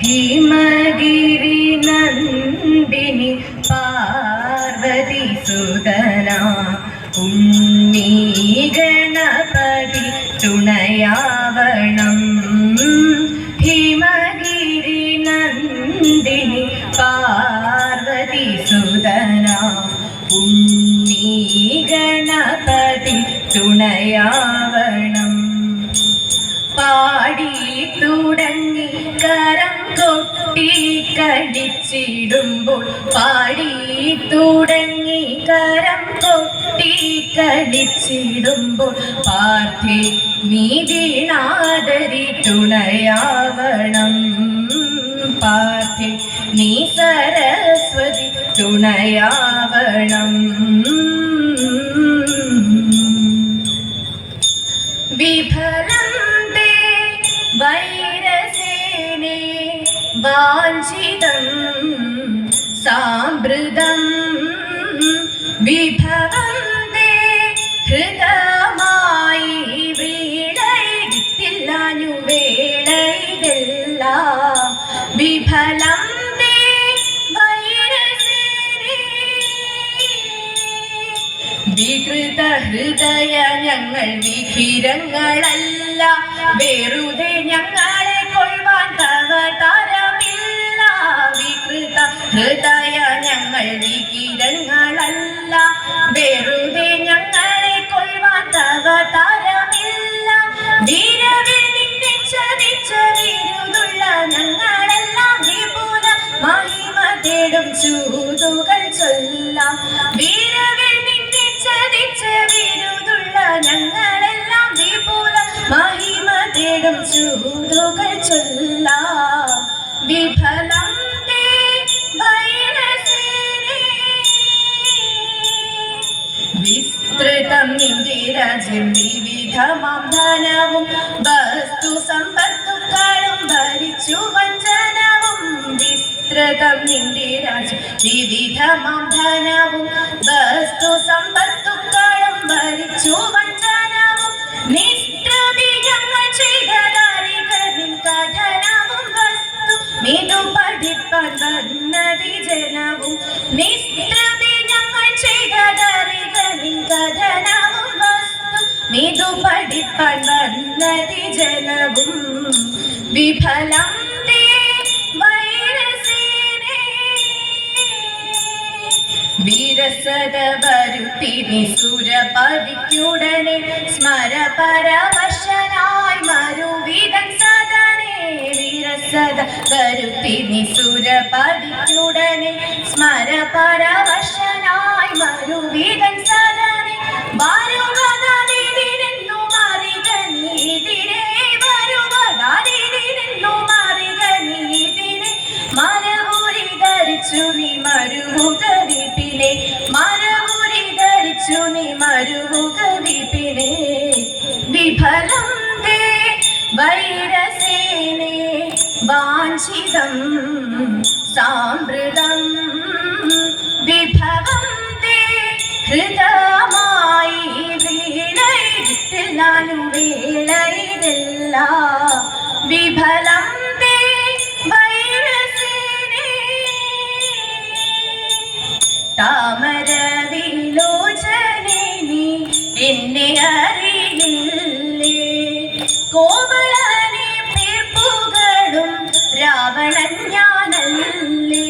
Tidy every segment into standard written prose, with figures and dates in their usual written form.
ഹിമഗിരി നന്ദിനി പാർവതി സുതന ഉണ്ണി ഗണപതി തുണയാവണം. ഹിമഗിരി നന്ദിനി പാർവതി സുതന ഉണ്ണി ഗണപതി തുണയാവണം. പാടി തുടങ്ങി കരം കൊട്ടി കളിച്ചിടുമ്പോൾ പാടി തുടങ്ങി കരം കൊട്ടി കളിച്ചിടുമ്പോൾ പാർത്ഥി നീതിനാദരി തുണയാവണം. പാർത്ഥി നീ സരസ്വതി തുണയാവണം. വിഫലം വൈരസേനേ വാഞ്ചിതം സാമ്പ്രതം വിഭവം തേ ഹൃദമായി വീളയിത്തില്ലാഞ്ഞു വേളയിലെല്ലാം വിഫലം തേ വൈരസേനേ. വികൃത ഹൃദയ ഞങ്ങൾ വിഹിരങ്ങളല്ല, വെറുതെ ഞങ്ങളെ കൊള്ളുവാൻ തവ തരമില്ല. വികൃത ഹൃദയ ഞങ്ങൾ വികിരങ്ങളല്ല, വെറുതെ ഞങ്ങളെ കൊള്ളുവാൻ തവ തരമില്ല. വീരവിൽ നിന്നെ ചതിച്ച വിരുതുള്ള ഞങ്ങളെല്ലാം വിപുല മഹിമ തേടും ചൂതുകൾ ചൊല്ലാം. വീരവിൽ നിന്നെ ചതിച്ച വിരുതുള്ള ഞങ്ങളെല്ലാം വിപുല മഹിമ തേടും ചൂതുകൾ ചൊല്ലാം. വിഫലം തേ വൈരസേനേ. വിസ്തൃതം നിന്റെ രാജ്യം വിവിധമാം ധനവും വസ്തു സമ്പത്തുക്കളും ഭരിച്ചു വഞ്ചനവും. വിസ്തൃതം നിന്റെ രാജ്യം വിവിധമാം ധനവും വസ്തു സമ്പത്തുക്കളും ഭരിച്ചു വഞ്ചനവും. നിഷ്ഠതി ഞങ്ങൾ ചെയ്തതാരികൾ നിൻ കഥനവും വസ്തു മിതു പഠിപ്പാൻ വന്നതി ജനവും. നിഷ്ഠതി ഞങ്ങൾ ചെയ്തതാരികൾ നിൻ കഥനവും വസ്തു മിതു പഠിപ്പാൻ വന്നതി ജനവും. വിഫലം തേ വൈരസേനേ. വിരസത വരുത്തി നിസുരപതിക്കുടനെ സ്മര പരവശനായി മരുവിധൻ സദനെ. വിരസത വരുത്തി നിസുരപതിക്കുടനെ സ്മര പരവശനായി മരുവിധൻ സദനെ. വരുവതാതിനെന്നു മറികനീതിനെ, വരുവതാതിനെന്നു മറികനീതിനെ. മരവുരി ധരിച്ചു നീ മരുവുക വിപിനെ, മരവുരി ധരിച്ചു നീ മരുവുക വിപിനെ. വിഫലം തേ വൈരസേനേ വാഞ്ചിതം സാമ്പ്രതം വിഭവം തേ ഹൃദമായി വീളയിത്തില്ലാനും വേളയിലില്ല. വിഫലം തേ വൈരസേനേ. താമരവിലോചനേ നീ എന്നെ അറിയില്ലേ, കോമളനെ പേർപ്പുകളും രാവണൻ ഞാനല്ലേ.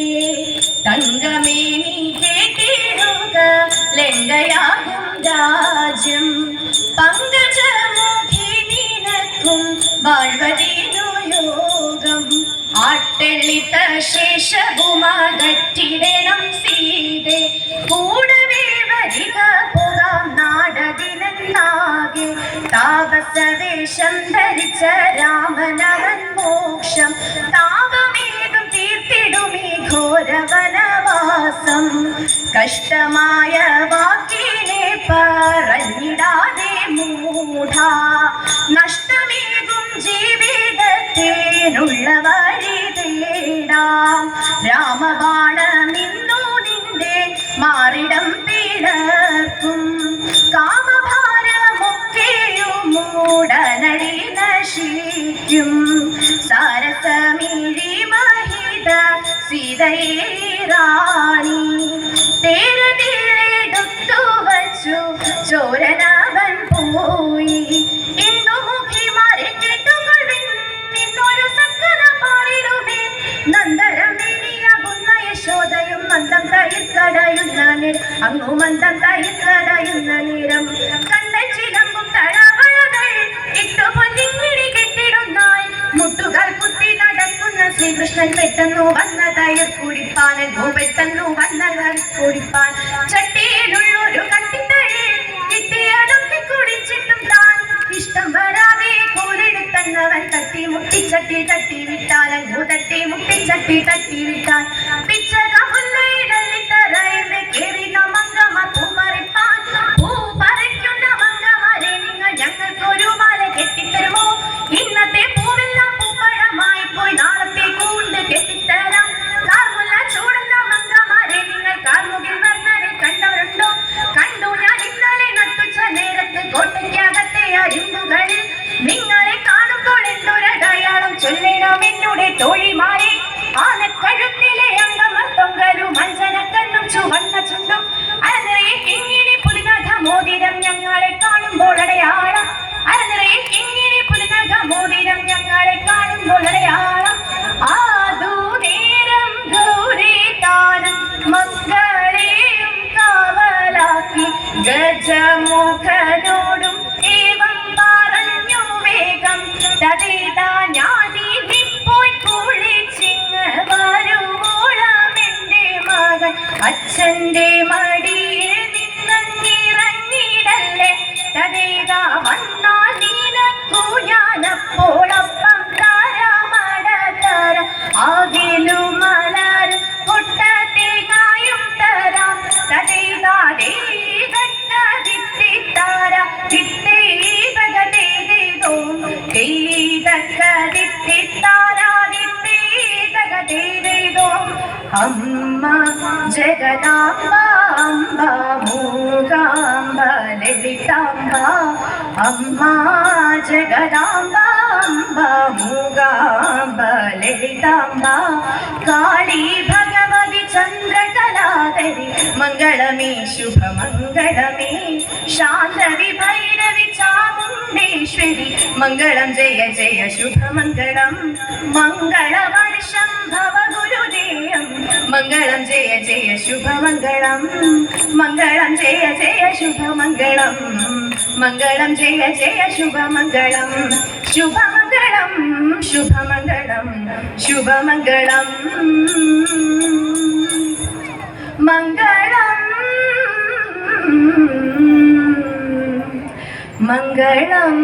തങ്കമേ നീ കേട്ടിടുക ലങ്കയാകും രാജ്യം, പങ്കജമുഖി നിനക്കും വാഴ്വതിനു യോഗം. ആട്ടെള്ളിത്ത ശേഷവുമകറ്റിടണം സീതേ, കൂടവേ വരിക പോകാം നാടതിനാകെ. താപസവേഷം ധരിച്ച രാമനവൻ മോക്ഷം താപമേതും തീർത്തിടുമീ ഘോരവനവാസം. കഷ്ടമായ വാക്കിനെ പറഞ്ഞിടാതെ മൂഢ, നഷ്ടമേകും ജീവിതത്തേനുള്ള വഴി തേടാം. രാമബാണമിന്നു നിന്റെ മാറിടം പിളർക്കും, കാമഭാരമൊക്കെയും മൂടനടി നശിക്കും. സാരസമിഴിമ സീതയെ റാണി തേരതിലെടുത്തു വച്ചു ചോരനവൻ പോയി ഇന്ദുമുഖിമാരെ കേട്ടുകൊള്ളിൻ ഇന്നൊരു സക്കര പാടിടുമേ നന്ദരമേനിയാകുന്ന യശോദയും മന്ദം തയിർക്കടയുന്ന നേരം അങ്ങു മന്ദം തയിർക്കടയുന്ന നേരം കണ്ണൻ ചിലമ്പും തഴവഴകൾ ഇട്ടു പൊന്നിങ്ങിടി കെട്ടിടുന്നായി മുട്ടുകൾ കുത്തി നടക്കുന്ന ശ്രീകൃഷ്ണൻ പെട്ടെന്നു വന്ന തയ്യർ കുടിപ്പാൻ പെട്ടെന്നു വന്ന കുടിപ്പാൻ ചട്ടിയിലുള്ളൊരു കട്ടിത്തഴി കിട്ടിയതൊക്കെ കുടിച്ചിട്ടും താൻ ഇഷ്ടം വരാതെ കോലെടുത്തന്നവൻ തട്ടി മുട്ടിച്ചട്ടി തട്ടി വിട്ടാൽ അങ്ങു തട്ടി മുട്ടിച്ചട്ടി തട്ടി വിട്ടാൽ പിച്ചക മുല്ലയിടലിത്തറയുമ്പേ കേറിന മങ്കമാർ പൂ പറിപ്പാൻ പൂ പറിക്കുന്ന മങ്കമാരെ നിങ്ങൾ ഞങ്ങൾക്കൊരു മാല കെട്ടിത്തരുമോ ഇന്നത്തെ പൂവെല്ലാം പൂപ്പഴമായി പോയി നാളത്തെ കൂണ്ട് കെട്ടിത്തരാം കാർമുല്ല ചൂടുന്ന മങ്കമാരെ നിങ്ങൾ കാർമുകിൽ വർണ്ണനെ കണ്ടവരുണ്ടോ കണ്ടു ഞാൻ ഇന്നലെ നട്ടുച്ച നേരത്ത് കോട്ടയ്ക്കകത്തെ അരിമ്പുകളിൽ നിങ്ങളെ കാണുമ്പോൾ എന്തൊരടയാളം ചൊല്ലണം എന്നുടെ തോഴിമാരെ ആനക്കഴുത്തിലെ അങ്കമർ തൊങ്കലും അഞ്ജനക്കണ്ണും ചുവന്ന ചുണ്ടും അരനിറയെ കിങ്ങിണി പുലിനഖ മോതിരം ഞങ്ങളെ കാണുമ്പോൾ അടയാളം അരനിറയെ കിങ്ങിണി പുലിനഖ മോതിരം ഞങ്ങളെ കാണുമ്പോൾ അടയാളം ആദു നേരം ഗൗരി താനം മക്കളെയും കാവലാക്കി ഗജമുഖനോടും ഏവം പറഞ്ഞു വേഗം തതേതാ ഞാനീ പോയി കുളിച്ചിങ് വരുവോളം എൻ്റെ മകൻ അച്ഛൻ്റെ മടിയിൽ നിന്നിറങ്ങിടല്ലേ തതേതാ വന്നാൽ നീനക്കു ഞാനപ്പോളൊപ്പം താരമട തരാം ആകിലും മലരും പൊട്ടത്തേങ്ങായും തരാം തതേതാ അമ്മ ജഗദാംബ അംബ മൂകാംബ ലളിതാംബ അമ്മ ജഗദാംബ അംബ മൂകാംബ ലളിതാംബ കാളി ഭഗവതി ചന്ദ്രകലാധരി മംഗളമേ ശുഭമംഗളമേ ശാന്തവി ഭൈരവി ചാമുണ്ടേശ്വരി മംഗളം ജയ ജയ ശുഭമംഗളം മംഗളവർഷം ഭവഗുരുദേയം മംഗളം ജയ ജയ ശുഭമംഗളം മംഗളം ജയ ജയ ശുഭമംഗളം മംഗളം ജയ ജയ ശുഭമംഗളം ശുഭമംഗളം ശുഭമംഗളം ശുഭമംഗളം മംഗളം മംഗളം